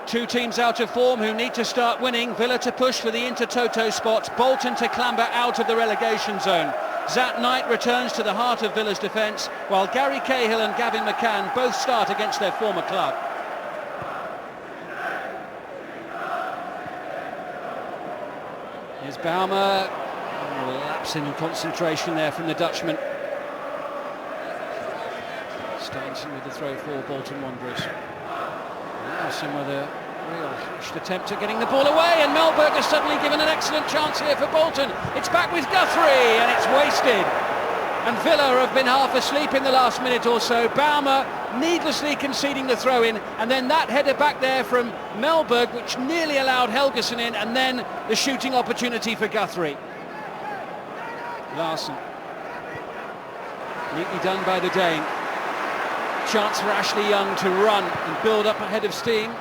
Two teams out of form who need to start winning. Villa to push for the Intertoto spots, Bolton to clamber out of the relegation zone. Zat Knight returns to the heart of Villa's defence, while Gary Cahill and Gavin McCann both start against their former club. Here's Baumer. Lapse in concentration there from the Dutchman. Steinson with the throw for Bolton Wanderers. Now some of the real attempt at getting the ball away, and Melberg has suddenly given an excellent chance here for Bolton. It's back with Guthrie, and it's wasted. And Villa have been half asleep in the last minute or so. Baumer needlessly conceding the throw-in, and then that header back there from Melberg, which nearly allowed Helgeson in, and then the shooting opportunity for Guthrie. Larsson. Neatly done by the Dane. Chance for Ashley Young to run and build up ahead of steam.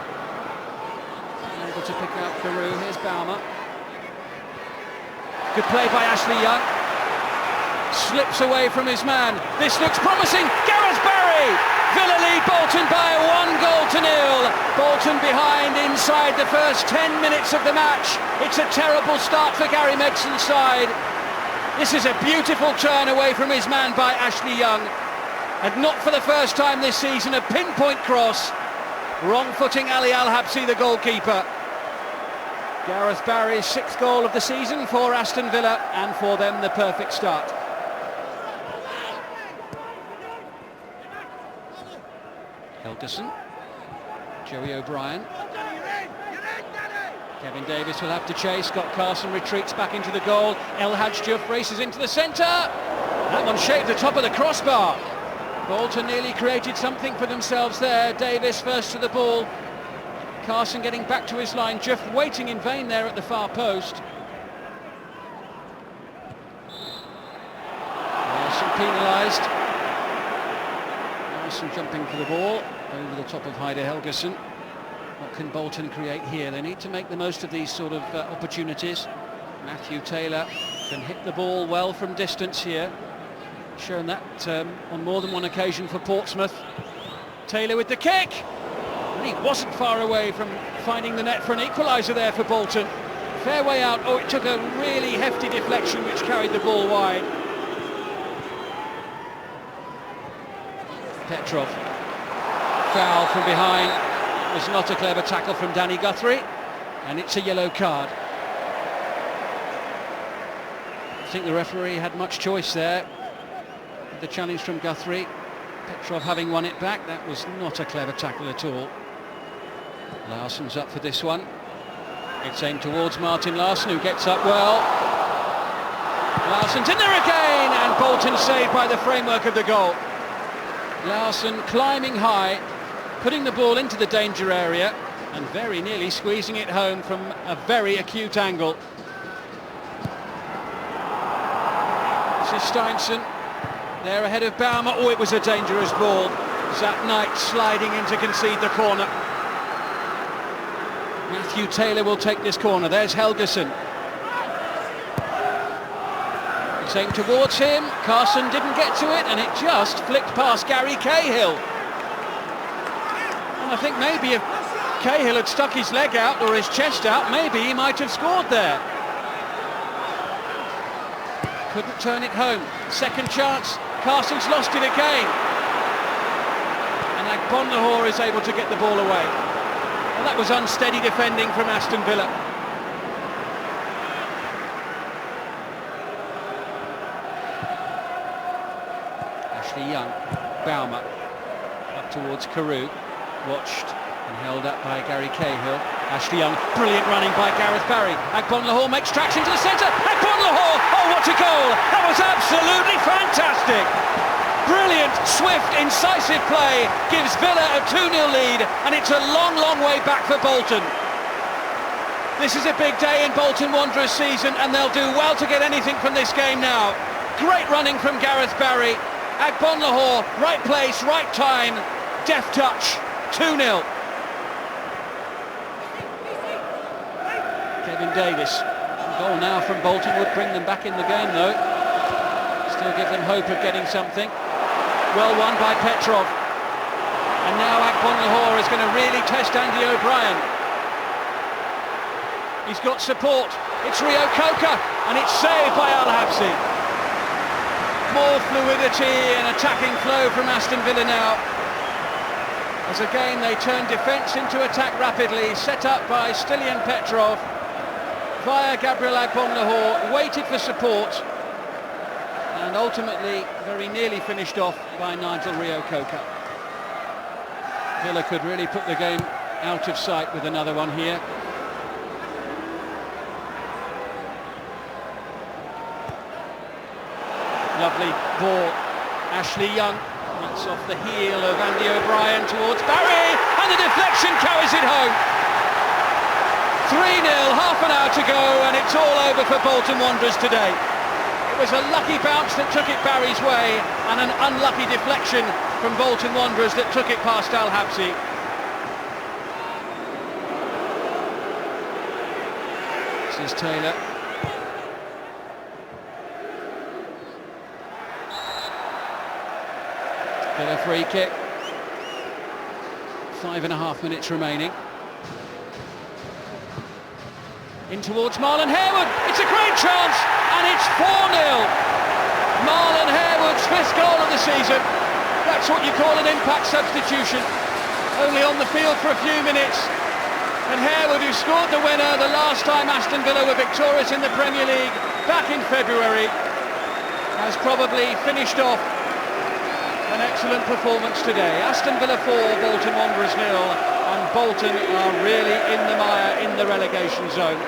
Able to pick out Carew. Here's Baumer. Good play by Ashley Young. Slips away from his man. This looks promising. Gareth Barry! Villa lead Bolton by 1-0. Bolton behind inside the first 10 minutes of the match. It's a terrible start for Gary Megson's side. This is a beautiful turn away from his man by Ashley Young. And not for the first time this season, a pinpoint cross. Wrong footing Ali Al-Habsi, the goalkeeper. Gareth Barry's 6th goal of the season for Aston Villa, and for them the perfect start. Helgeson. Joey O'Brien. Kevin Davis will have to chase. Scott Carson retreats back into the goal. El Hadj races into the centre. That one shaved the top of the crossbar. Bolton nearly created something for themselves there. Davis first to the ball. Carson getting back to his line. Juff waiting in vain there at the far post. Larson penalised. Larson jumping for the ball over the top of Heide Helgeson. What can Bolton create here? They need to make the most of these sort of opportunities. Matthew Taylor can hit the ball well from distance here. Shown that on more than one occasion for Portsmouth. Taylor with the kick, and he wasn't far away from finding the net for an equaliser there for Bolton. Fair way out. Oh, it took a really hefty deflection which carried the ball wide. Petrov, foul from behind. It was not a clever tackle from Danny Guthrie, and it's a yellow card. I think the referee had much choice there. The challenge from Guthrie, Petrov having won it back. That was not a clever tackle at all. Larsson's up for this one. It's aimed towards Martin Larsson, who gets up well. Larsson's in there again, and Bolton saved by the framework of the goal. Larsson climbing high, putting the ball into the danger area, and very nearly squeezing it home from a very acute angle. This is Steinson. There ahead of Baumer. Oh, it was a dangerous ball. Zat Knight sliding in to concede the corner. Matthew Taylor will take this corner. There's Helgeson. It's aimed towards him. Carson didn't get to it, and it just flicked past Gary Cahill. And I think maybe if Cahill had stuck his leg out or his chest out, maybe he might have scored there. Couldn't turn it home. Second chance. Carson's lost it again. And Agbonlahor is able to get the ball away. Well, that was unsteady defending from Aston Villa. Ashley Young. Baumer. Up towards Carew. Watched and held up by Gary Cahill. Ashley Young, brilliant running by Gareth Barry. Agbonlahor makes tracks into the centre. Agbonlahor, oh what a goal! That was absolutely fantastic! Brilliant, swift, incisive play gives Villa a 2-0 lead, and it's a long, long way back for Bolton. This is a big day in Bolton Wanderers season, and they'll do well to get anything from this game now. Great running from Gareth Barry. Agbonlahor, right place, right time, deft touch, 2-0. Kevin Davis. A goal now from Bolton would bring them back in the game though. Still give them hope of getting something. Well won by Petrov. And now Agbonlahor is going to really test Andy O'Brien. He's got support. It's Rio Coca, and it's saved by Al-Habsi. More fluidity and attacking flow from Aston Villa now, as again they turn defence into attack rapidly, set up by Stilian Petrov via Gabriel Agbonlahor, waited for support, and ultimately very nearly finished off by Nigel Rio Coca. Villa could really put the game out of sight with another one here. Lovely ball, Ashley Young, that's off the heel of Andy O'Brien towards Barry, and the deflection carries it home. 3-0, half an hour to go, and it's all over for Bolton Wanderers today. It was a lucky bounce that took it Barry's way, and an unlucky deflection from Bolton Wanderers that took it past Al-Habsi. This is Taylor. Get a free kick. 5.5 minutes remaining. In towards Marlon Harewood. It's a great chance, and it's 4-0. Marlon Harewood's 5th goal of the season. That's what you call an impact substitution. Only on the field for a few minutes. And Harewood, who scored the winner the last time Aston Villa were victorious in the Premier League back in February, has probably finished off an excellent performance today. Aston Villa 4, Bolton Wanderers 0, and Bolton are really in the mire in the relegation zone.